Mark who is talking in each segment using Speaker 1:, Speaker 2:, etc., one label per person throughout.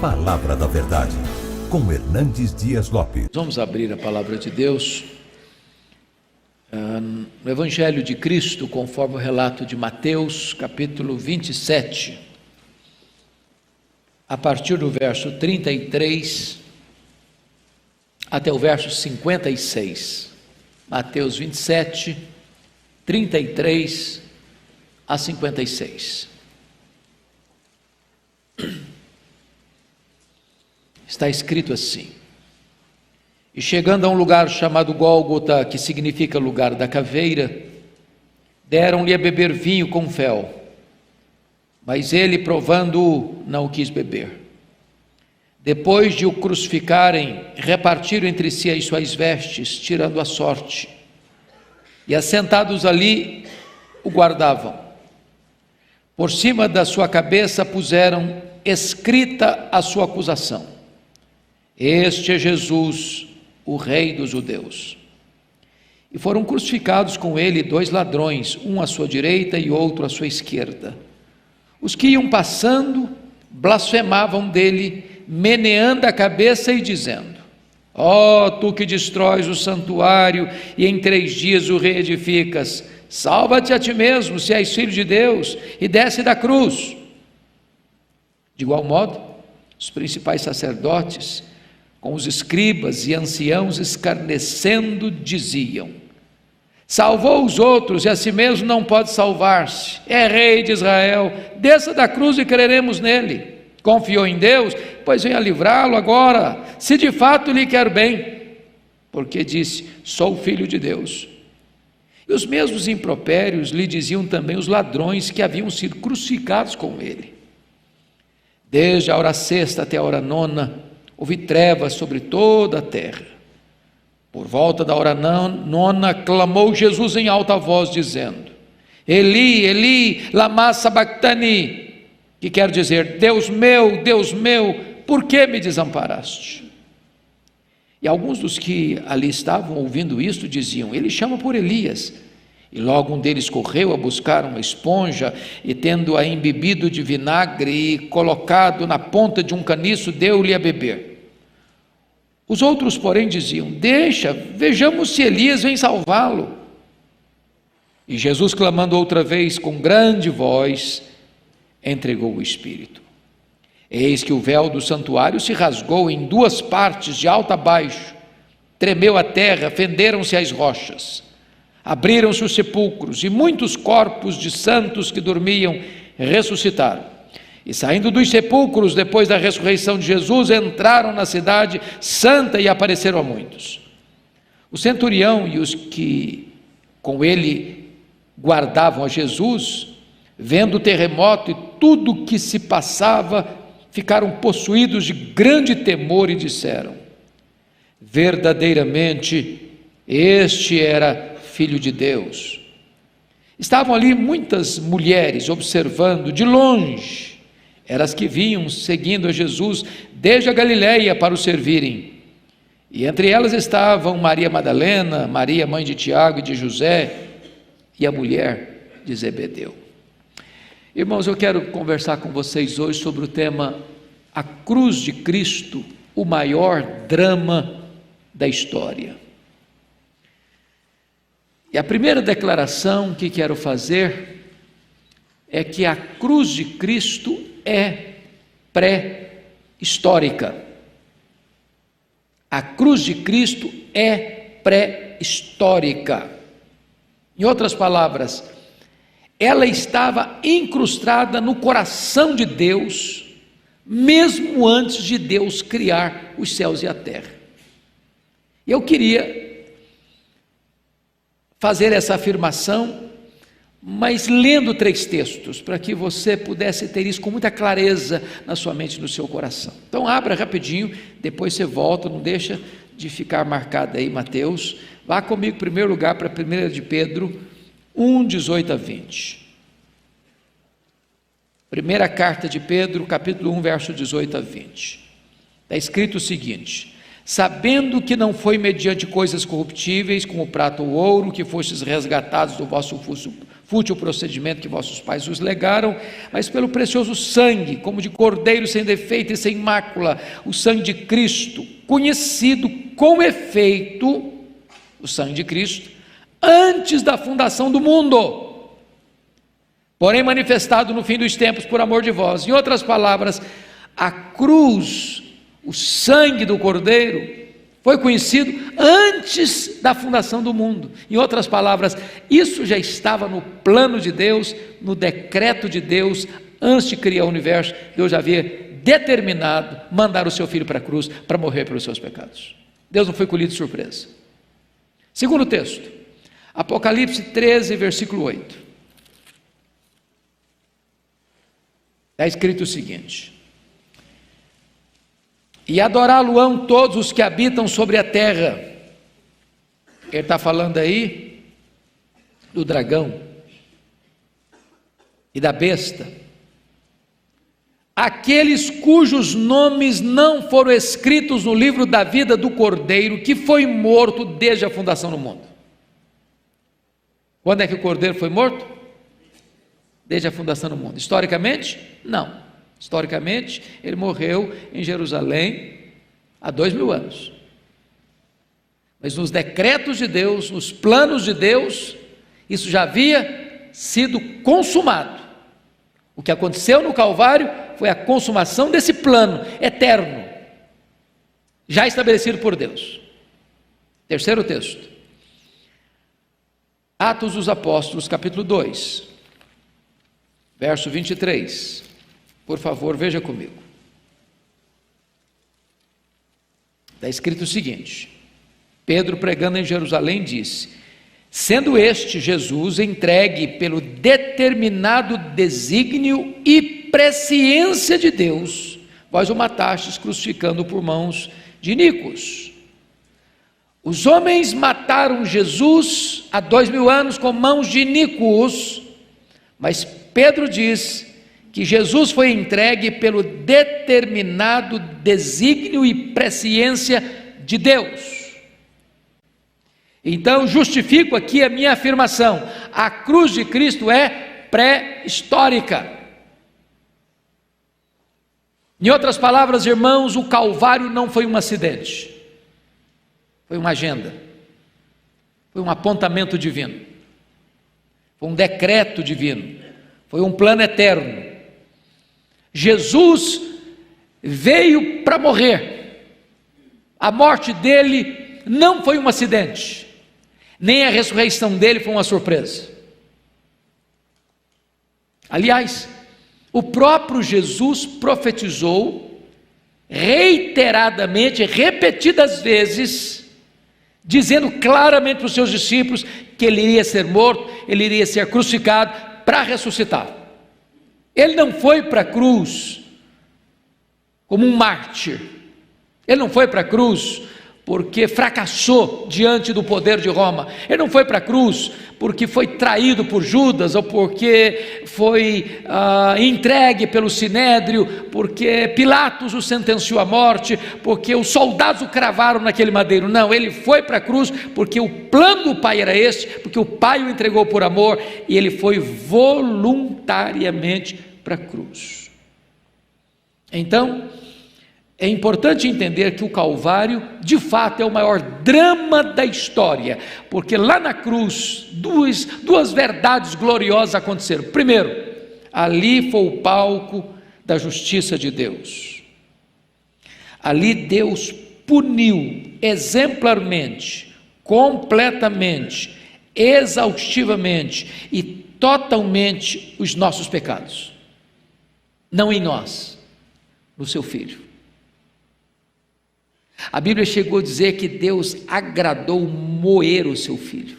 Speaker 1: Palavra da Verdade, com Hernandes Dias Lopes.
Speaker 2: Vamos abrir a Palavra de Deus no Evangelho de Cristo, conforme o relato de Mateus, capítulo 27, a partir do verso 33 até o verso 56. Mateus 27, 33 a 56. Está escrito assim: E chegando a um lugar chamado Gólgota, que significa lugar da caveira, deram-lhe a beber vinho com fel, mas ele, provando-o, não quis beber. Depois de o crucificarem, repartiram entre si as suas vestes, tirando a sorte, e assentados ali o guardavam. Por cima da sua cabeça puseram escrita a sua acusação: Este é Jesus, o Rei dos Judeus. E foram crucificados com ele 2 ladrões, um à sua direita e outro à sua esquerda. Os que iam passando blasfemavam dele, meneando a cabeça e dizendo: Ó, tu que destróis o santuário e em 3 dias o reedificas, salva-te a ti mesmo, se és filho de Deus, e desce da cruz. De igual modo, os principais sacerdotes, com os escribas e anciãos, escarnecendo, diziam: Salvou os outros e a si mesmo não pode salvar-se. É rei de Israel, desça da cruz e creremos nele. Confiou em Deus, pois venha livrá-lo agora, se de fato lhe quer bem, porque disse: Sou filho de Deus. E os mesmos impropérios lhe diziam também os ladrões que haviam sido crucificados com ele. Desde a hora sexta até a hora nona, houve trevas sobre toda a terra. Por volta da hora nona, clamou Jesus em alta voz, dizendo: Eli, Eli, lama sabachthani, que quer dizer: Deus meu, por que me desamparaste? E alguns dos que ali estavam ouvindo isto diziam: Ele chama por Elias. E logo um deles correu a buscar uma esponja e, tendo-a embebido de vinagre e colocado na ponta de um caniço, deu-lhe a beber. Os outros, porém, diziam: Deixa, vejamos se Elias vem salvá-lo. E Jesus, clamando outra vez com grande voz, entregou o Espírito. Eis que o véu do santuário se rasgou em 2 partes, de alto a baixo, tremeu a terra, fenderam-se as rochas, abriram-se os sepulcros, e muitos corpos de santos que dormiam ressuscitaram. E saindo dos sepulcros, depois da ressurreição de Jesus, entraram na cidade santa e apareceram a muitos. O centurião e os que com ele guardavam a Jesus, vendo o terremoto e tudo o que se passava, ficaram possuídos de grande temor e disseram: Verdadeiramente, este era Filho de Deus. Estavam ali muitas mulheres observando de longe, eram as que vinham seguindo a Jesus desde a Galileia para o servirem. E entre elas estavam Maria Madalena, Maria, mãe de Tiago e de José, e a mulher de Zebedeu. Irmãos, eu quero conversar com vocês hoje sobre o tema: a cruz de Cristo, o maior drama da história. E a primeira declaração que quero fazer é que a cruz de Cristo é pré-histórica. A cruz de Cristo é pré-histórica. Em outras palavras, ela estava incrustada no coração de Deus, mesmo antes de Deus criar os céus e a terra. Eu queria fazer essa afirmação, mas lendo 3 textos, para que você pudesse ter isso com muita clareza na sua mente e no seu coração. Então abra rapidinho, depois você volta, não deixa de ficar marcado aí, Mateus. Vá comigo em primeiro lugar para 1 de Pedro 1, 18 a 20. Primeira carta de Pedro, capítulo 1, verso 18 a 20. Está escrito o seguinte: Sabendo que não foi mediante coisas corruptíveis, como prata ou ouro, que fostes resgatados do vosso fútil procedimento que vossos pais os legaram, mas pelo precioso sangue, como de cordeiro sem defeito e sem mácula, o sangue de Cristo, conhecido com efeito, o sangue de Cristo, antes da fundação do mundo, porém manifestado no fim dos tempos por amor de vós. Em outras palavras, a cruz, o sangue do cordeiro, foi conhecido antes da fundação do mundo. Em outras palavras, isso já estava no plano de Deus, no decreto de Deus, antes de criar o universo. Deus já havia determinado mandar o seu filho para a cruz, para morrer pelos seus pecados. Deus não foi colhido de surpresa. Segundo texto, Apocalipse 13, versículo 8. Está escrito o seguinte: e adorá-lo-ão todos os que habitam sobre a terra. Ele está falando aí do dragão e da besta, aqueles cujos nomes não foram escritos no livro da vida do Cordeiro, que foi morto desde a fundação do mundo. Quando é que o Cordeiro foi morto? Desde a fundação do mundo. Historicamente? Não. Historicamente, ele morreu em Jerusalém há 2000 anos. Mas nos decretos de Deus, nos planos de Deus, isso já havia sido consumado. O que aconteceu no Calvário foi a consumação desse plano eterno, já estabelecido por Deus. Terceiro texto, Atos dos Apóstolos, capítulo 2, verso 23. Por favor, veja comigo. Está escrito o seguinte: Pedro, pregando em Jerusalém, disse: sendo este Jesus entregue pelo determinado desígnio e presciência de Deus, vós o matastes crucificando por mãos de iníquos. Os homens mataram Jesus há 2000 anos com mãos de iníquos, mas Pedro diz que Jesus foi entregue pelo determinado desígnio e presciência de Deus. Então, justifico aqui a minha afirmação: a cruz de Cristo é pré-histórica. Em outras palavras, irmãos, o Calvário não foi um acidente, foi uma agenda, foi um apontamento divino, foi um decreto divino, foi um plano eterno. Jesus veio para morrer. A morte dele não foi um acidente, nem a ressurreição dele foi uma surpresa. Aliás, o próprio Jesus profetizou reiteradamente, repetidas vezes, dizendo claramente para os seus discípulos que ele iria ser morto, ele iria ser crucificado para ressuscitar. Ele não foi para a cruz como um mártir, ele não foi para a cruz porque fracassou diante do poder de Roma, ele não foi para a cruz porque foi traído por Judas, ou porque foi entregue pelo Sinédrio, porque Pilatos o sentenciou à morte, porque os soldados o cravaram naquele madeiro. Não, ele foi para a cruz porque o plano do Pai era este, porque o Pai o entregou por amor, e ele foi voluntariamente para a cruz. Então, é importante entender que o Calvário, de fato, é o maior drama da história, porque lá na cruz, duas verdades gloriosas aconteceram. Primeiro, ali foi o palco da justiça de Deus. Ali Deus puniu exemplarmente, completamente, exaustivamente e totalmente os nossos pecados. Não em nós, no seu Filho. A Bíblia chegou a dizer que Deus agradou moer o seu Filho,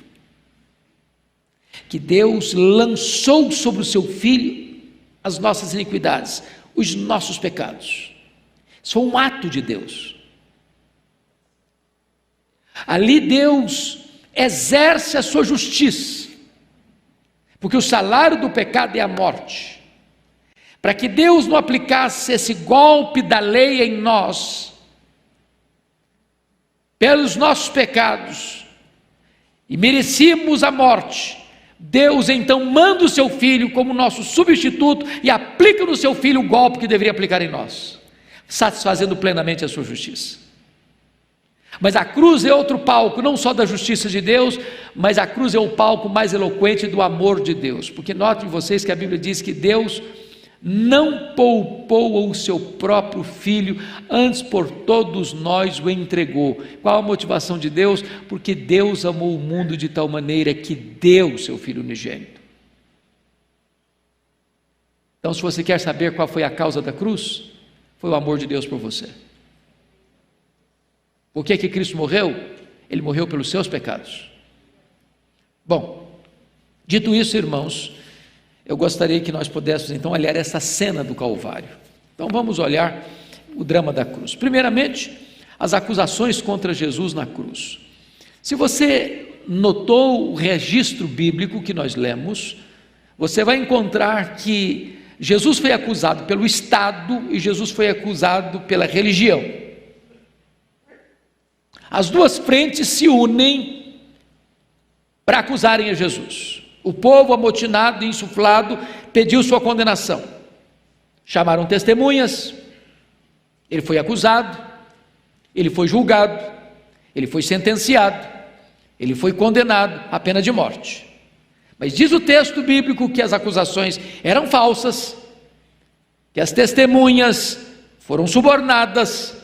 Speaker 2: que Deus lançou sobre o seu Filho as nossas iniquidades, os nossos pecados. Isso foi um ato de Deus. Ali Deus exerce a sua justiça, porque o salário do pecado é a morte. Para que Deus não aplicasse esse golpe da lei em nós, pelos nossos pecados, e merecíamos a morte, Deus então manda o seu Filho como nosso substituto e aplica no seu Filho o golpe que deveria aplicar em nós, satisfazendo plenamente a sua justiça. Mas a cruz é outro palco, não só da justiça de Deus, mas a cruz é o palco mais eloquente do amor de Deus, porque notem vocês que a Bíblia diz que Deus não poupou o seu próprio Filho, antes por todos nós o entregou. Qual a motivação de Deus? Porque Deus amou o mundo de tal maneira que deu o seu Filho unigênito. Então, se você quer saber qual foi a causa da cruz, foi o amor de Deus por você. Por que Cristo morreu? Ele morreu pelos seus pecados. Bom, dito isso, irmãos, eu gostaria que nós pudéssemos então olhar essa cena do Calvário. Então vamos olhar o drama da cruz. Primeiramente, as acusações contra Jesus na cruz. Se você notou o registro bíblico que nós lemos, você vai encontrar que Jesus foi acusado pelo Estado e Jesus foi acusado pela religião. As duas frentes se unem para acusarem a Jesus. O povo amotinado e insuflado pediu sua condenação. Chamaram testemunhas, ele foi acusado, ele foi julgado, ele foi sentenciado, ele foi condenado à pena de morte. Mas diz o texto bíblico que as acusações eram falsas, que as testemunhas foram subornadas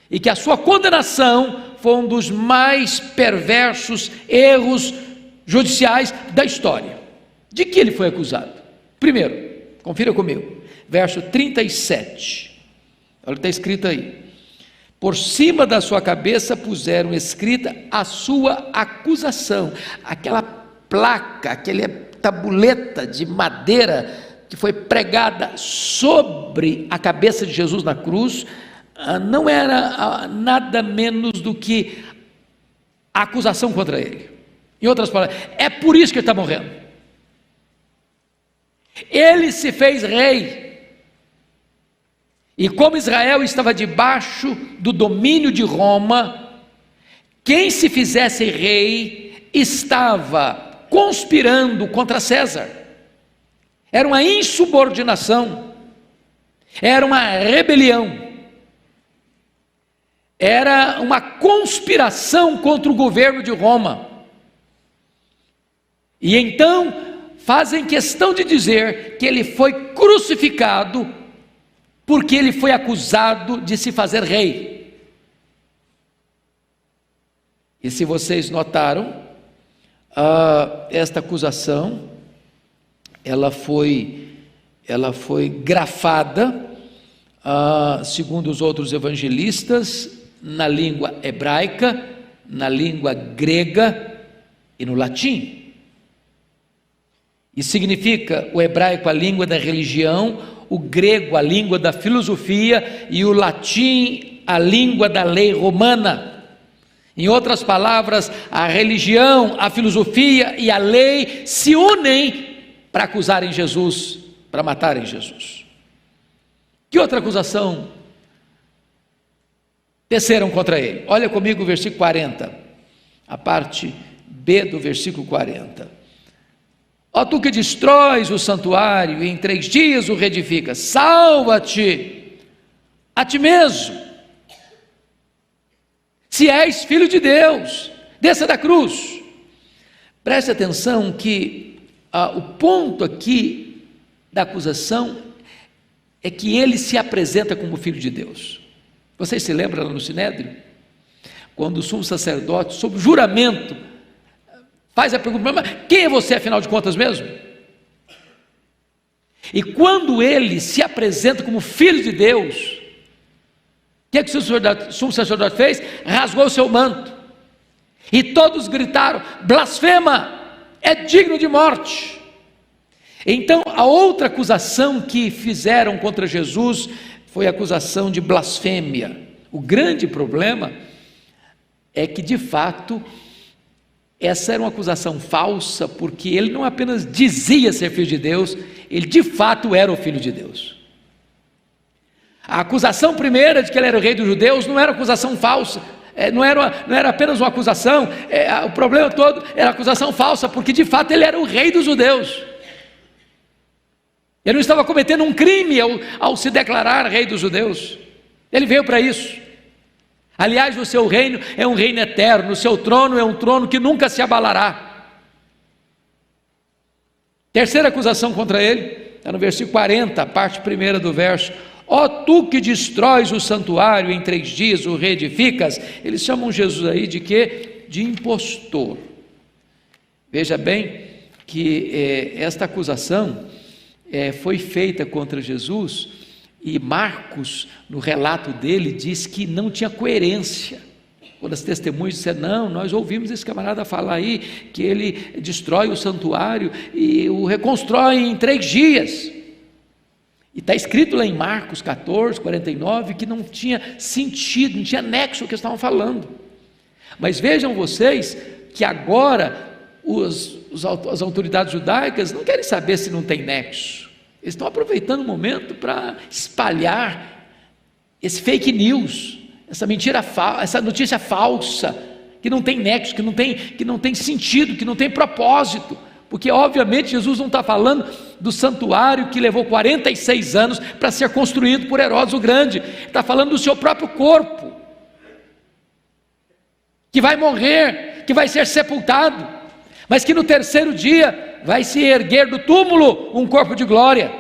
Speaker 2: e que a sua condenação foi um dos mais perversos erros judiciais da história. De que ele foi acusado? Primeiro, confira comigo, verso 37, olha o que está escrito aí: por cima da sua cabeça puseram escrita a sua acusação. Aquela placa, aquela tabuleta de madeira que foi pregada sobre a cabeça de Jesus na cruz, não era nada menos do que a acusação contra ele. Em outras palavras, é por isso que ele está morrendo. Ele se fez rei, e como Israel estava debaixo do domínio de Roma, quem se fizesse rei estava conspirando contra César. Era uma insubordinação, era uma rebelião, era uma conspiração contra o governo de Roma. E então fazem questão de dizer que ele foi crucificado porque ele foi acusado de se fazer rei. E se vocês notaram, esta acusação, ela foi grafada, segundo os outros evangelistas, na língua hebraica, na língua grega e no latim. E significa o hebraico a língua da religião, o grego a língua da filosofia e o latim a língua da lei romana. Em outras palavras, a religião, a filosofia e a lei se unem para acusarem Jesus, para matarem Jesus. Que outra acusação teceram contra ele? Olha comigo o versículo 40, a parte B do versículo 40. Ó tu que destróis o santuário e em 3 dias o reedificas, salva-te a ti mesmo, se és filho de Deus, desça da cruz. Preste atenção que o ponto aqui da acusação é que ele se apresenta como filho de Deus. Vocês se lembram lá no Sinédrio? Quando o sumo sacerdote, sob juramento, faz a pergunta: mas quem é você afinal de contas mesmo? E quando ele se apresenta como filho de Deus, o que é que o sumo sacerdote fez? Rasgou o seu manto, e todos gritaram: blasfema, é digno de morte. Então a outra acusação que fizeram contra Jesus foi a acusação de blasfêmia. O grande problema é que de fato essa era uma acusação falsa, porque ele não apenas dizia ser filho de Deus, ele de fato era o filho de Deus. A acusação primeira de que ele era o rei dos judeus não era acusação falsa, não era apenas uma acusação, o problema todo era acusação falsa, porque de fato ele era o rei dos judeus. Ele não estava cometendo um crime ao se declarar rei dos judeus. Ele veio para isso. Aliás, o seu reino é um reino eterno, o seu trono é um trono que nunca se abalará. Terceira acusação contra ele, está no versículo 40, parte primeira do verso. Ó tu que destróis o santuário em 3 dias, o reedificas. Eles chamam Jesus aí de quê? De impostor. Veja bem que esta acusação foi feita contra Jesus, e Marcos, no relato dele, diz que não tinha coerência. Quando as testemunhas disseram, não, nós ouvimos esse camarada falar aí, que ele destrói o santuário e o reconstrói em 3 dias. E está escrito lá em Marcos 14, 49, que não tinha sentido, não tinha nexo o que eles estavam falando. Mas vejam vocês, que agora as autoridades judaicas não querem saber se não tem nexo. Eles estão aproveitando o momento para espalhar esse fake news, essa notícia falsa, que não tem nexo, que não tem sentido, que não tem propósito, porque obviamente Jesus não está falando do santuário que levou 46 anos para ser construído por Herodes o Grande, está falando do seu próprio corpo, que vai morrer, que vai ser sepultado, mas que no 3º dia vai se erguer do túmulo um corpo de glória.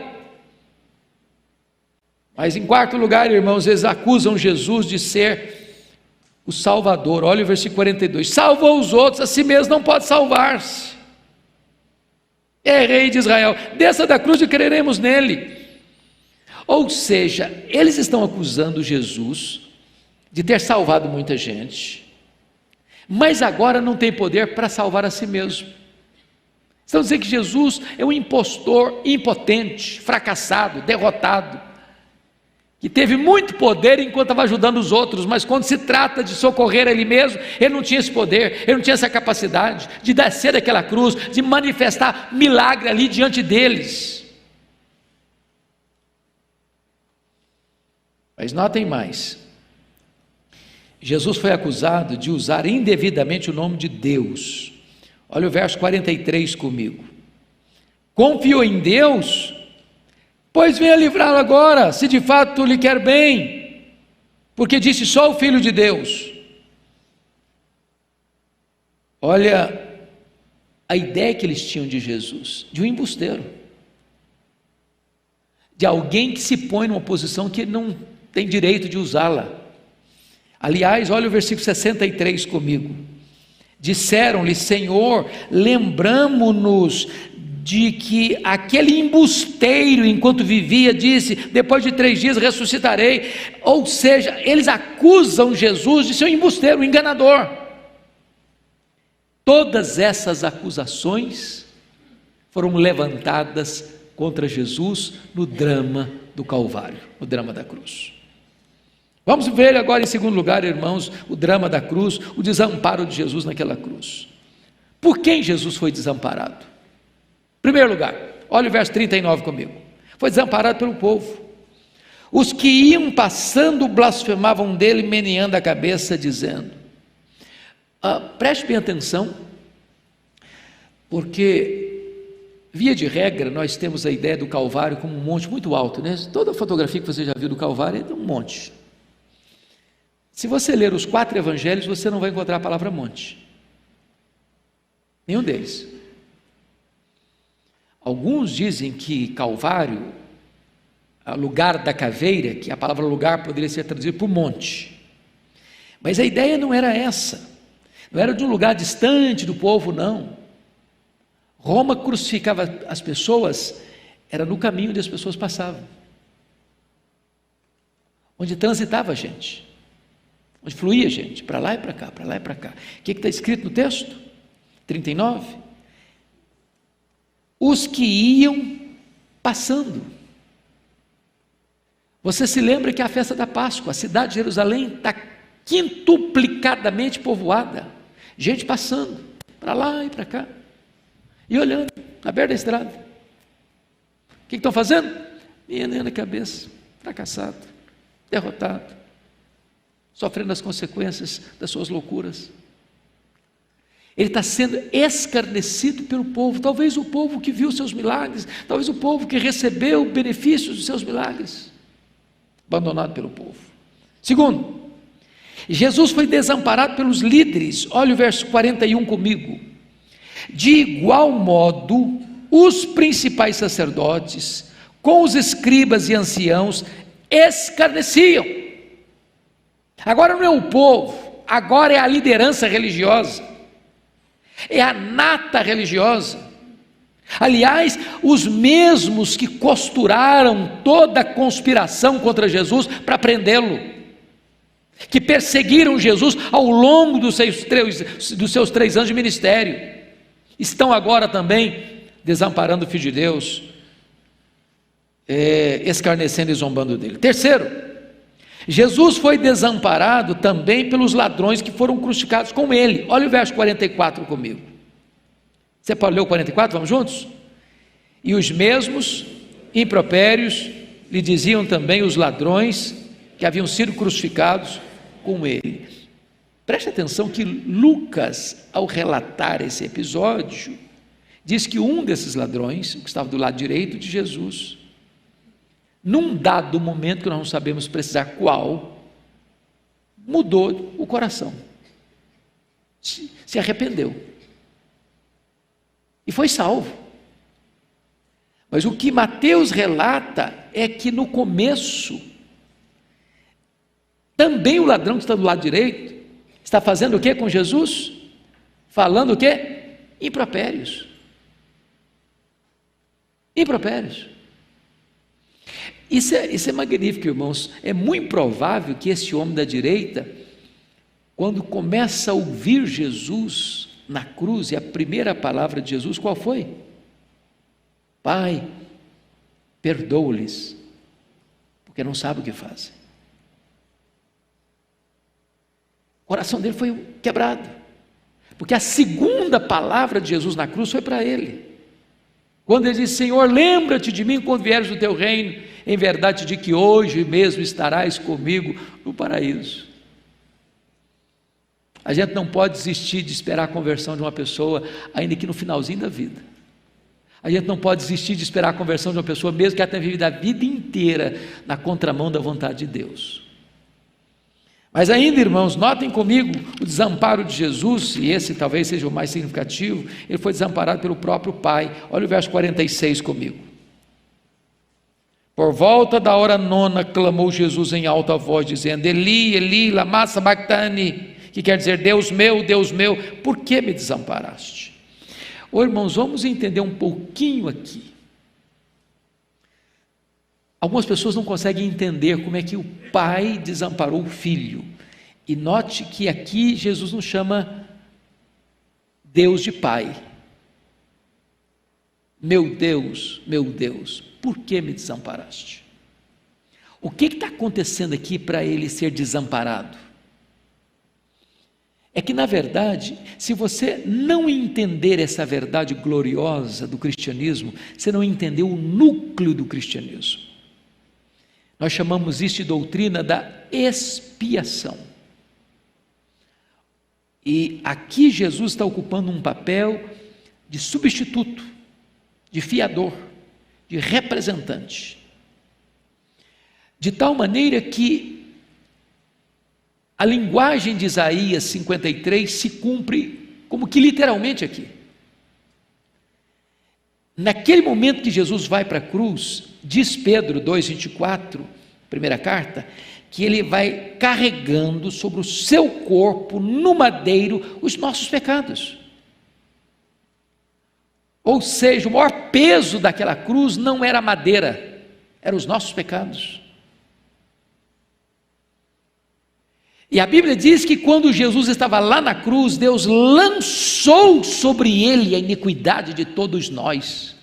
Speaker 2: Mas em 4º lugar, irmãos, eles acusam Jesus de ser o Salvador. Olha o versículo 42, salvou os outros, a si mesmo não pode salvar-se, é rei de Israel, desça da cruz e creremos nele. Ou seja, eles estão acusando Jesus de ter salvado muita gente, mas agora não tem poder para salvar a si mesmo. Estão dizendo que Jesus é um impostor, impotente, fracassado, derrotado, que teve muito poder enquanto estava ajudando os outros, mas quando se trata de socorrer ele mesmo, ele não tinha esse poder, ele não tinha essa capacidade de descer daquela cruz, de manifestar milagre ali diante deles. Mas notem mais, Jesus foi acusado de usar indevidamente o nome de Deus. Olha o verso 43 comigo. Confiou em Deus, pois venha livrá-lo agora, se de fato lhe quer bem, porque disse só o Filho de Deus. Olha a ideia que eles tinham de Jesus, de um embusteiro, de alguém que se põe numa posição que ele não tem direito de usá-la. Aliás, olha o versículo 63 comigo. Disseram-lhe, Senhor, lembramo-nos de que aquele embusteiro, enquanto vivia, disse, depois de 3 dias ressuscitarei. Ou seja, eles acusam Jesus de ser um embusteiro, um enganador. Todas essas acusações foram levantadas contra Jesus no drama do Calvário, no drama da cruz. Vamos ver agora em segundo lugar, irmãos, o drama da cruz, o desamparo de Jesus naquela cruz. Por quem Jesus foi desamparado? Em primeiro lugar, olha o verso 39 comigo. Foi desamparado pelo povo. Os que iam passando blasfemavam dele, meneando a cabeça, dizendo. Preste bem atenção, porque via de regra nós temos a ideia do Calvário como um monte muito alto, né? Toda fotografia que você já viu do Calvário é um monte. Se você ler os 4 evangelhos, você não vai encontrar a palavra monte, nenhum deles. Alguns dizem que Calvário, lugar da caveira, que a palavra lugar poderia ser traduzida por monte, mas a ideia não era essa, não era de um lugar distante do povo, não. Roma crucificava as pessoas, era no caminho onde as pessoas passavam, onde transitava a gente, onde fluía gente, para lá e para cá, para lá e para cá. O que está escrito no texto? 39. Os que iam passando. Você se lembra que é a festa da Páscoa, a cidade de Jerusalém está quintuplicadamente povoada, gente passando, para lá e para cá, e olhando, na beira da estrada. O que estão fazendo? Meneando a cabeça, fracassado, derrotado, sofrendo as consequências das suas loucuras. Ele está sendo escarnecido pelo povo, talvez o povo que viu seus milagres, talvez o povo que recebeu benefícios dos seus milagres, abandonado pelo povo. Segundo, Jesus foi desamparado pelos líderes. Olha o verso 41 comigo. De igual modo, os principais sacerdotes, com os escribas e anciãos, escarneciam. Agora não é o povo, agora é a liderança religiosa, é a nata religiosa. Aliás, os mesmos que costuraram toda a conspiração contra Jesus para prendê-lo, que perseguiram Jesus ao longo dos seus 3 anos de ministério, estão agora também desamparando o Filho de Deus, escarnecendo e zombando dele. Terceiro, Jesus foi desamparado também pelos ladrões que foram crucificados com ele. Olha o verso 44 comigo. Você pode ler o 44? Vamos juntos? E os mesmos impropérios lhe diziam também os ladrões que haviam sido crucificados com ele. Preste atenção que Lucas, ao relatar esse episódio, diz que um desses ladrões, que estava do lado direito de Jesus, num dado momento que nós não sabemos precisar qual, mudou o coração, se arrependeu e foi salvo. Mas o que Mateus relata é que no começo, também o ladrão que está do lado direito, está fazendo o que com Jesus? Falando o que? Impropérios. Impropérios. Isso é magnífico, irmãos. É muito provável que esse homem da direita, quando começa a ouvir Jesus na cruz, e a primeira palavra de Jesus qual foi? Pai, perdoa-lhes, porque não sabem o que fazem. O coração dele foi quebrado, porque a segunda palavra de Jesus na cruz foi para ele. Quando ele diz: Senhor, lembra-te de mim quando vieres do teu reino, em verdade de que hoje mesmo estarás comigo no paraíso. A gente não pode desistir de esperar a conversão de uma pessoa, ainda que no finalzinho da vida. A gente não pode desistir de esperar a conversão de uma pessoa, mesmo que ela tenha vivido a vida inteira na contramão da vontade de Deus. Mas ainda, irmãos, notem comigo o desamparo de Jesus, e esse talvez seja o mais significativo. Ele foi desamparado pelo próprio Pai. Olha o verso 46 comigo. Por volta da hora 9, clamou Jesus em alta voz, dizendo: Eli, Eli, lama sabachthani, que quer dizer: Deus meu, por que me desamparaste? Irmãos, vamos entender um pouquinho aqui. Algumas pessoas não conseguem entender como é que o pai desamparou o filho. E note que aqui Jesus não chama Deus de pai. Meu Deus, por que me desamparaste? O que está acontecendo aqui para ele ser desamparado? É que, na verdade, se você não entender essa verdade gloriosa do cristianismo, você não entendeu o núcleo do cristianismo. Nós chamamos isso de doutrina da expiação. E aqui Jesus está ocupando um papel de substituto, de fiador, de representante. De tal maneira que a linguagem de Isaías 53 se cumpre como que literalmente aqui. Naquele momento que Jesus vai para a cruz, diz Pedro 2,24, primeira carta, que ele vai carregando sobre o seu corpo, no madeiro, os nossos pecados. Ou seja, o maior peso daquela cruz não era a madeira, eram os nossos pecados. E a Bíblia diz que quando Jesus estava lá na cruz, Deus lançou sobre ele a iniquidade de todos nós.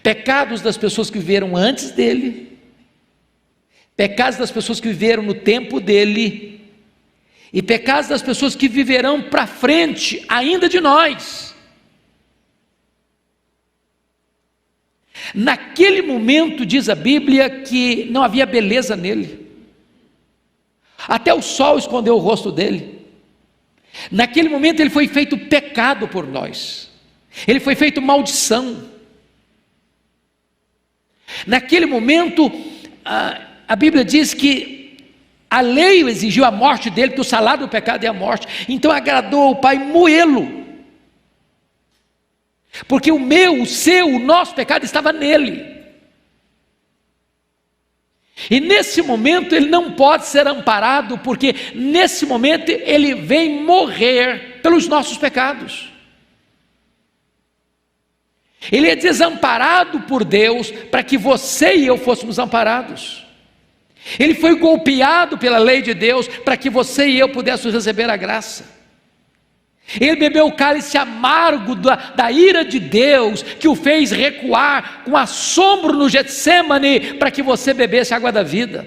Speaker 2: Pecados das pessoas que viveram antes dele, pecados das pessoas que viveram no tempo dele, e pecados das pessoas que viverão para frente ainda de nós. Naquele momento, diz a Bíblia, que não havia beleza nele, até o sol escondeu o rosto dele. Naquele momento ele foi feito pecado por nós, ele foi feito maldição. Naquele momento, a Bíblia diz que a lei exigiu a morte dele, porque o salário do pecado é a morte. Então agradou ao Pai moê-lo, porque o meu, o seu, o nosso pecado estava nele. E nesse momento ele não pode ser amparado, porque nesse momento ele vem morrer pelos nossos pecados. Ele é desamparado por Deus para que você e eu fôssemos amparados. Ele foi golpeado pela lei de Deus para que você e eu pudéssemos receber a graça. Ele bebeu o cálice amargo da ira de Deus, que o fez recuar com assombro no Getsêmani, para que você bebesse a água da vida.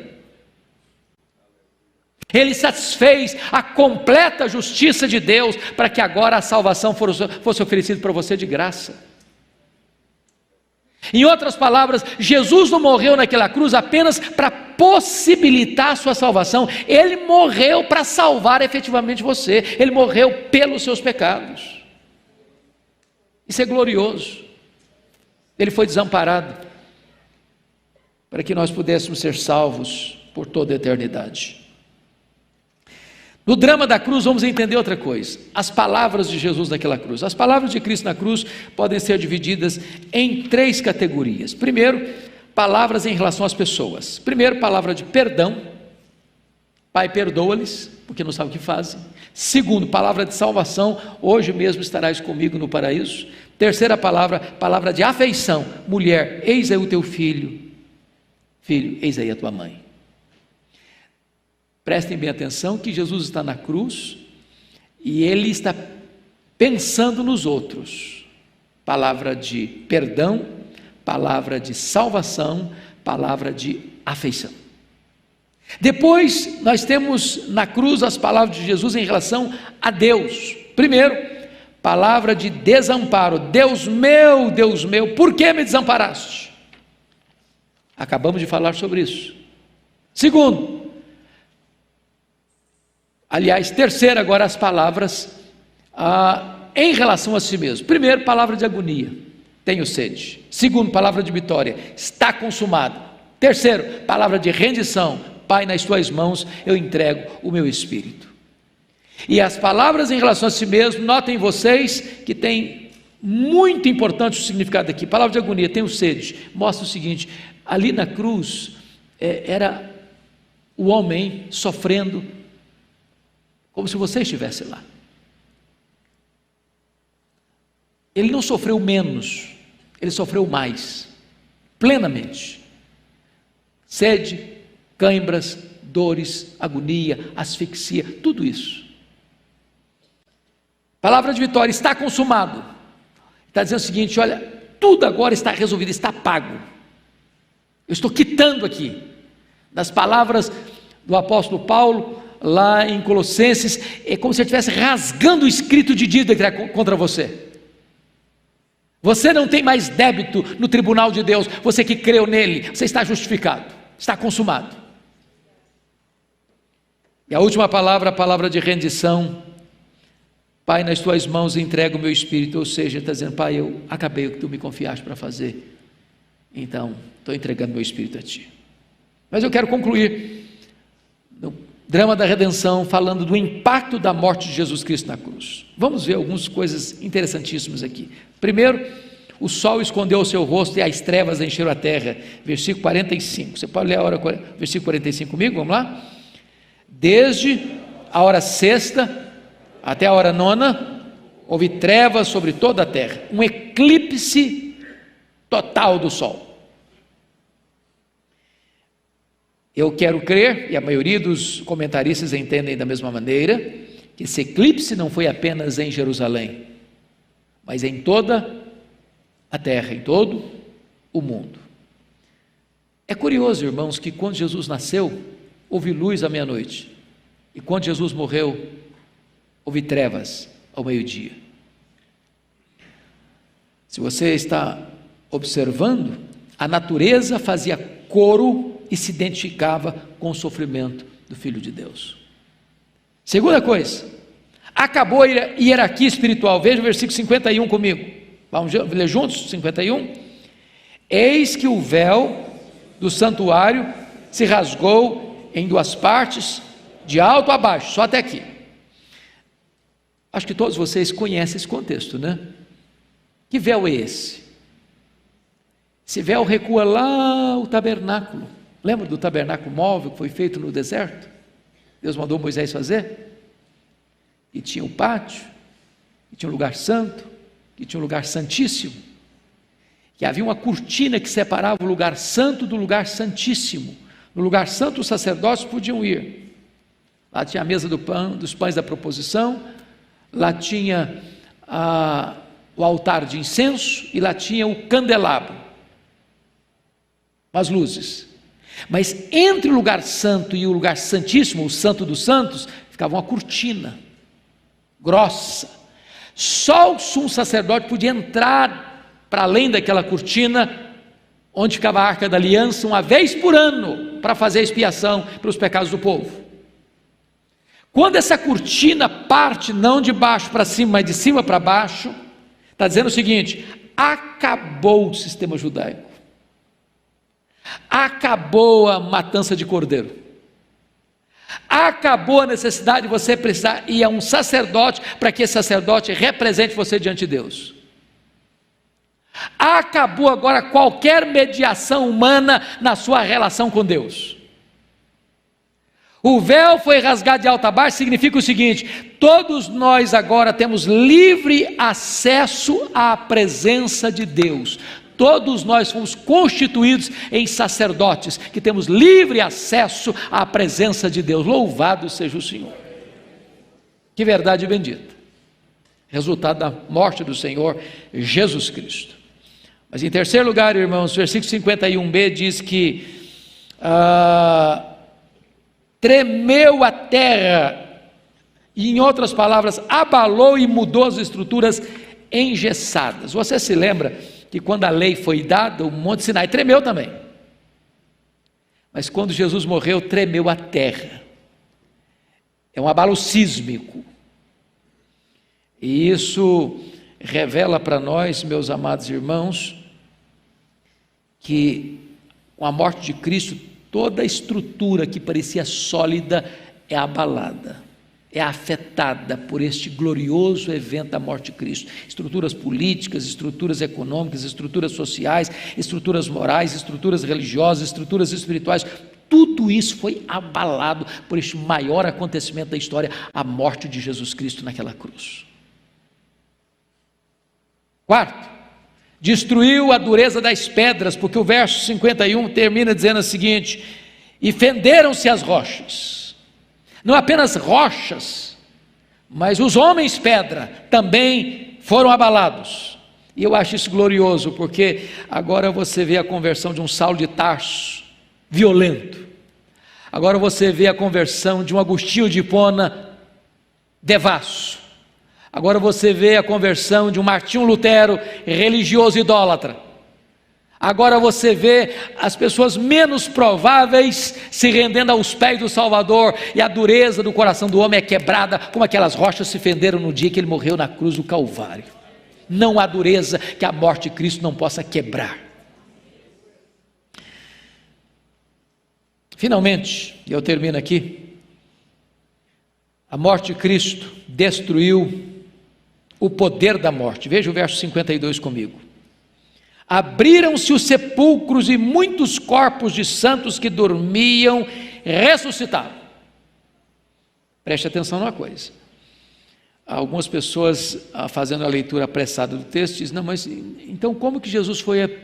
Speaker 2: Ele satisfez a completa justiça de Deus, para que agora a salvação fosse oferecida para você de graça. Em outras palavras, Jesus não morreu naquela cruz apenas para possibilitar a sua salvação, ele morreu para salvar efetivamente você, ele morreu pelos seus pecados. Isso é glorioso. Ele foi desamparado para que nós pudéssemos ser salvos por toda a eternidade. No drama da cruz vamos entender outra coisa, as palavras de Jesus naquela cruz. As palavras de Cristo na cruz podem ser divididas em 3 categorias. Primeiro, palavras em relação às pessoas. Primeiro, palavra de perdão, Pai, perdoa-lhes, porque não sabem o que fazem. Segundo, palavra de salvação, hoje mesmo estarás comigo no paraíso. Terceira palavra, palavra de afeição, mulher, eis aí o teu filho, filho, eis aí a tua mãe. Prestem bem atenção que Jesus está na cruz e ele está pensando nos outros. Palavra de perdão, palavra de salvação, palavra de afeição. Depois nós temos na cruz as palavras de Jesus em relação a Deus. Primeiro, palavra de desamparo, Deus meu, por que me desamparaste? Acabamos de falar sobre isso. Segundo, aliás, terceiro agora as palavras em relação a si mesmo. Primeiro, palavra de agonia, tenho sede. Segundo, palavra de vitória, está consumado. Terceiro, palavra de rendição, Pai, nas tuas mãos eu entrego o meu espírito. E as palavras em relação a si mesmo, notem vocês que tem muito importante o significado aqui. Palavra de agonia, tenho sede, mostra o seguinte, ali na cruz era o homem sofrendo como se você estivesse lá. Ele não sofreu menos, ele sofreu mais, plenamente. Sede, cãibras, dores, agonia, asfixia, tudo isso. Palavra de vitória, está consumado. Está dizendo o seguinte, olha, tudo agora está resolvido, está pago. Eu estou quitando aqui. Nas palavras do apóstolo Paulo, lá em Colossenses, é como se ele estivesse rasgando o escrito de dívida que era contra você. Você não tem mais débito no tribunal de Deus, você que creu nele, você está justificado, está consumado. E a última palavra, a palavra de rendição, Pai, nas tuas mãos entrego o meu espírito, ou seja, ele está dizendo, Pai, eu acabei o que tu me confiaste para fazer, então estou entregando meu espírito a ti. Mas eu quero concluir no drama da redenção, falando do impacto da morte de Jesus Cristo na cruz. Vamos ver algumas coisas interessantíssimas aqui. Primeiro, o sol escondeu o seu rosto e as trevas encheram a terra, versículo 45, você pode ler a hora, versículo 45 comigo, vamos lá? Desde a hora sexta até a hora nona, houve trevas sobre toda a terra, um eclipse total do sol. Eu quero crer, e a maioria dos comentaristas entendem da mesma maneira, que esse eclipse não foi apenas em Jerusalém, mas em toda a terra, em todo o mundo. É curioso, irmãos, que quando Jesus nasceu, houve luz à meia-noite, e quando Jesus morreu, houve trevas ao meio-dia. Se você está observando, a natureza fazia coro e se identificava com o sofrimento do Filho de Deus. Segunda coisa, acabou a hierarquia espiritual. Veja o versículo 51 comigo. Vamos ler juntos? 51. Eis que o véu do santuário se rasgou em duas partes, de alto a baixo, só até aqui. Acho que todos vocês conhecem esse contexto, né? Que véu é esse? Esse véu recua lá o tabernáculo. Lembra do tabernáculo móvel que foi feito no deserto? Deus mandou Moisés fazer? E tinha o pátio, e tinha um lugar santo, e tinha um lugar santíssimo, e havia uma cortina que separava o lugar santo do lugar santíssimo. No lugar santo os sacerdotes podiam ir. Lá tinha a mesa dos pães da proposição, lá tinha o altar de incenso, e lá tinha o candelabro, as luzes. Mas entre o lugar santo e o lugar santíssimo, o santo dos santos, ficava uma cortina grossa. Só o sumo sacerdote podia entrar para além daquela cortina, onde ficava a arca da aliança, uma vez por ano, para fazer expiação pelos pecados do povo. Quando essa cortina parte, não de baixo para cima, mas de cima para baixo, está dizendo o seguinte: acabou o sistema judaico, acabou a matança de cordeiro, acabou a necessidade de você precisar ir a um sacerdote para que esse sacerdote represente você diante de Deus. Acabou agora qualquer mediação humana na sua relação com Deus. O véu foi rasgado de alto a baixo, significa o seguinte: todos nós agora temos livre acesso à presença de Deus. Todos nós fomos constituídos em sacerdotes, que temos livre acesso à presença de Deus. Louvado seja o Senhor. Que verdade bendita. Resultado da morte do Senhor Jesus Cristo. Mas em terceiro lugar, irmãos, versículo 51b diz que tremeu a terra, e em outras palavras, abalou e mudou as estruturas engessadas. Você se lembra que quando a lei foi dada, o Monte Sinai tremeu também, mas quando Jesus morreu, tremeu a terra. É um abalo sísmico, e isso revela para nós, meus amados irmãos, que com a morte de Cristo, toda a estrutura que parecia sólida é abalada, é afetada por este glorioso evento da morte de Cristo. Estruturas políticas, estruturas econômicas, estruturas sociais, estruturas morais, estruturas religiosas, estruturas espirituais, tudo isso foi abalado por este maior acontecimento da história, a morte de Jesus Cristo naquela cruz. Quarto, destruiu a dureza das pedras, porque o verso 51 termina dizendo o seguinte: e fenderam-se as rochas. Não apenas rochas, mas os homens pedra também foram abalados. E eu acho isso glorioso, porque agora você vê a conversão de um Saulo de Tarso, violento. Agora você vê a conversão de um Agostinho de Hipona, devasso. Agora você vê a conversão de um Martinho Lutero, religioso idólatra. Agora você vê as pessoas menos prováveis se rendendo aos pés do Salvador, e a dureza do coração do homem é quebrada, como aquelas rochas se fenderam no dia que ele morreu na cruz do Calvário. Não há dureza que a morte de Cristo não possa quebrar. Finalmente, e eu termino aqui, a morte de Cristo destruiu o poder da morte. Veja o verso 52 comigo. Abriram-se os sepulcros e muitos corpos de santos que dormiam ressuscitaram. Preste atenção numa coisa. Algumas pessoas, fazendo a leitura apressada do texto, dizem: não, mas então como que Jesus foi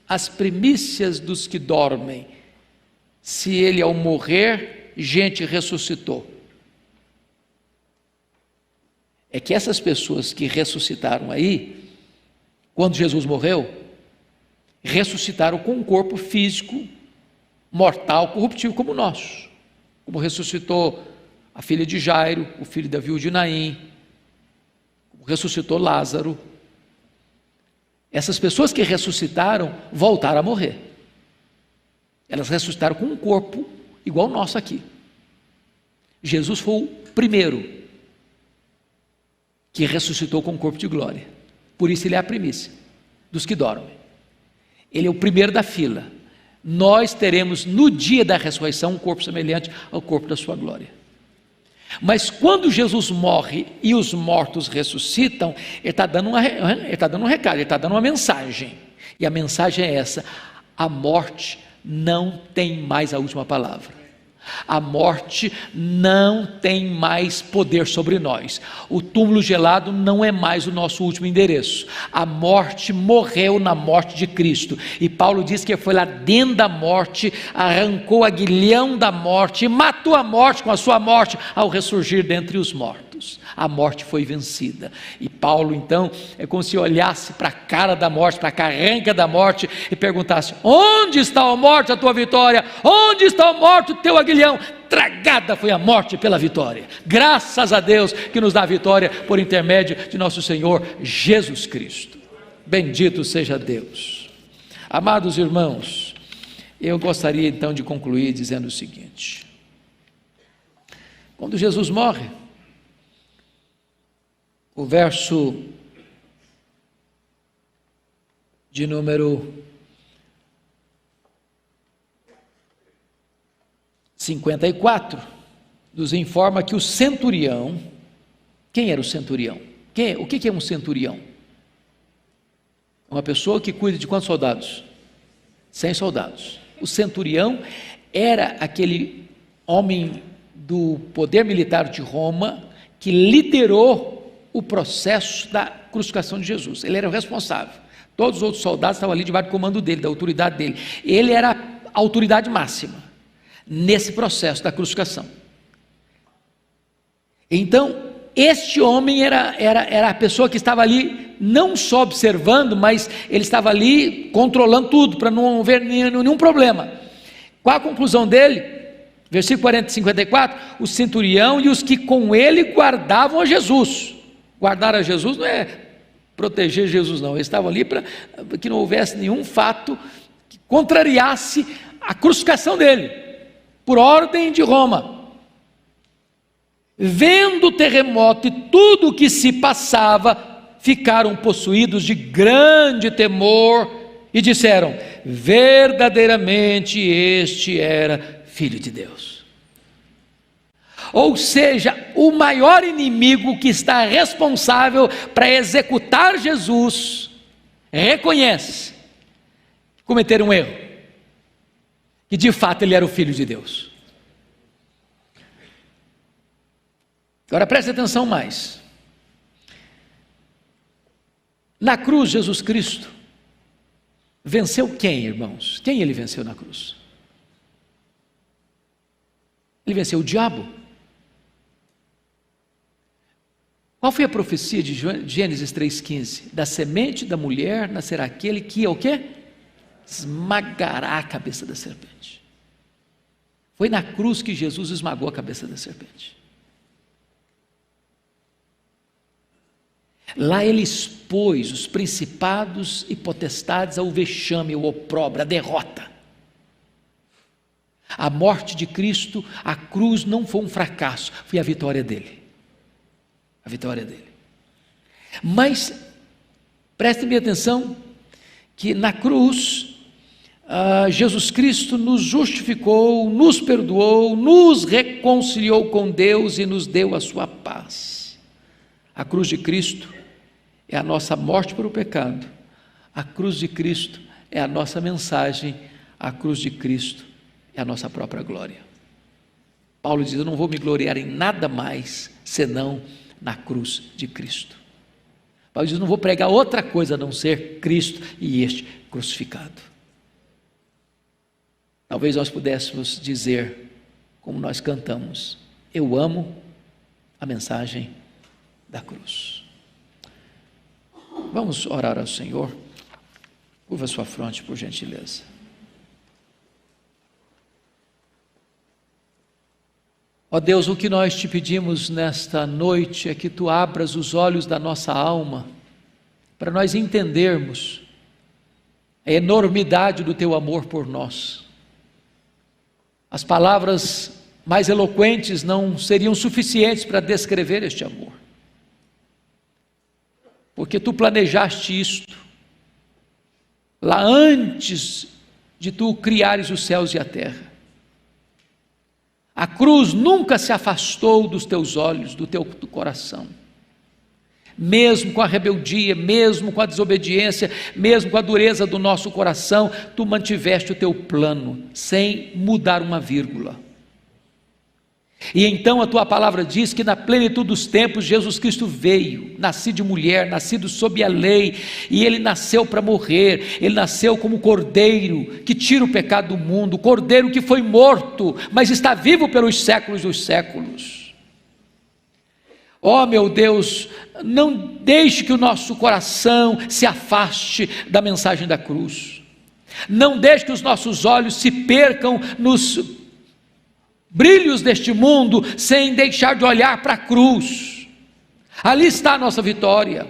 Speaker 2: as primícias dos que dormem, se ele ao morrer, gente ressuscitou? É que essas pessoas que ressuscitaram aí, quando Jesus morreu, ressuscitaram com um corpo físico, mortal, corruptível como o nosso, como ressuscitou a filha de Jairo, o filho da viúva de Naim, como ressuscitou Lázaro. Essas pessoas que ressuscitaram voltaram a morrer. Elas ressuscitaram com um corpo igual o nosso aqui. Jesus foi o primeiro que ressuscitou com um corpo de glória. Por isso ele é a primícia dos que dormem. Ele é o primeiro da fila. Nós teremos no dia da ressurreição um corpo semelhante ao corpo da sua glória. Mas quando Jesus morre e os mortos ressuscitam, ele está dando um recado, ele está dando uma mensagem. E a mensagem é essa: a morte não tem mais a última palavra. A morte não tem mais poder sobre nós. O túmulo gelado não é mais o nosso último endereço. A morte morreu na morte de Cristo. E Paulo diz que foi lá dentro da morte, arrancou o aguilhão da morte e matou a morte com a sua morte ao ressurgir dentre os mortos. A morte foi vencida. E Paulo então é como se olhasse para a cara da morte, para a carranca da morte e perguntasse: onde está a morte, a tua vitória? Onde está a morte, o teu aguilhão? Tragada foi a morte pela vitória. Graças a Deus que nos dá a vitória por intermédio de nosso Senhor Jesus Cristo. Bendito seja Deus. Amados irmãos, eu gostaria então de concluir dizendo o seguinte: quando Jesus morre, o verso de número 54 nos informa que o centurião, quem era o centurião? O que é um centurião? Uma pessoa que cuida de quantos soldados? 100 soldados. O centurião era aquele homem do poder militar de Roma que liderou o processo da crucificação de Jesus. Ele era o responsável. Todos os outros soldados estavam ali debaixo do comando dele, da autoridade dele. Ele era a autoridade máxima nesse processo da crucificação. Então, este homem era a pessoa que estava ali, não só observando, mas ele estava ali controlando tudo, para não haver nenhum problema. Qual a conclusão dele? Versículo 40 e 54, o centurião e os que com ele guardavam a Jesus. Guardar a Jesus não é proteger Jesus, não. Eles estavam ali para que não houvesse nenhum fato que contrariasse a crucificação dele, por ordem de Roma. Vendo o terremoto e tudo o que se passava, ficaram possuídos de grande temor e disseram: verdadeiramente este era Filho de Deus. Ou seja, o maior inimigo que está responsável para executar Jesus reconhece que cometeram um erro, que de fato ele era o Filho de Deus. Agora preste atenção mais. Na cruz, Jesus Cristo venceu quem, irmãos? Quem ele venceu na cruz? Ele venceu o diabo. Qual foi a profecia de Gênesis 3,15? Da semente da mulher nascerá aquele que o quê? Esmagará a cabeça da serpente. Foi na cruz que Jesus esmagou a cabeça da serpente. Lá ele expôs os principados e potestades ao vexame, ao opróbrio, à derrota. A morte de Cristo, a cruz não foi um fracasso, foi a vitória dele. A vitória dele. Mas prestem bem atenção que na cruz Jesus Cristo nos justificou, nos perdoou, nos reconciliou com Deus e nos deu a sua paz. A cruz de Cristo é a nossa morte para o pecado. A cruz de Cristo é a nossa mensagem. A cruz de Cristo é a nossa própria glória. Paulo diz: eu não vou me gloriar em nada mais senão na cruz de Cristo. Paulo diz: não vou pregar outra coisa a não ser Cristo e este crucificado. Talvez nós pudéssemos dizer, como nós cantamos: eu amo a mensagem da cruz. Vamos orar ao Senhor. Curva sua fronte, por gentileza. Ó Deus, o que nós te pedimos nesta noite é que tu abras os olhos da nossa alma, para nós entendermos a enormidade do teu amor por nós. As palavras mais eloquentes não seriam suficientes para descrever este amor, porque tu planejaste isto lá antes de tu criares os céus e a terra. A cruz nunca se afastou dos teus olhos, do teu coração. Mesmo com a rebeldia, mesmo com a desobediência, mesmo com a dureza do nosso coração, tu mantiveste o teu plano, sem mudar uma vírgula. E então a tua palavra diz que na plenitude dos tempos Jesus Cristo veio, nascido de mulher, nascido sob a lei, e ele nasceu para morrer. Ele nasceu como cordeiro que tira o pecado do mundo, cordeiro que foi morto, mas está vivo pelos séculos dos séculos. Ó meu Deus, não deixe que o nosso coração se afaste da mensagem da cruz, não deixe que os nossos olhos se percam nos brilhos deste mundo, sem deixar de olhar para a cruz. Ali está a nossa vitória,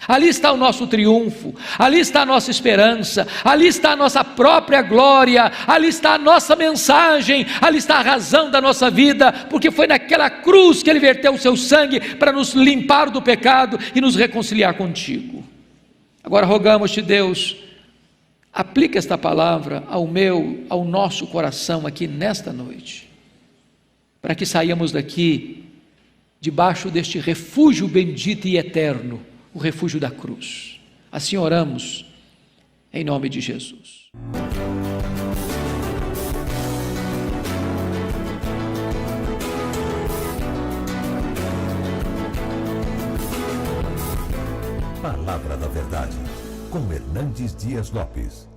Speaker 2: ali está o nosso triunfo, ali está a nossa esperança, ali está a nossa própria glória, ali está a nossa mensagem, ali está a razão da nossa vida, porque foi naquela cruz que ele verteu o seu sangue para nos limpar do pecado e nos reconciliar contigo. Agora rogamos-te, Deus, aplica esta palavra ao nosso coração aqui nesta noite, para que saiamos daqui debaixo deste refúgio bendito e eterno, o refúgio da cruz. Assim oramos, em nome de Jesus.
Speaker 1: Palavra da Verdade, com Hernandes Dias Lopes.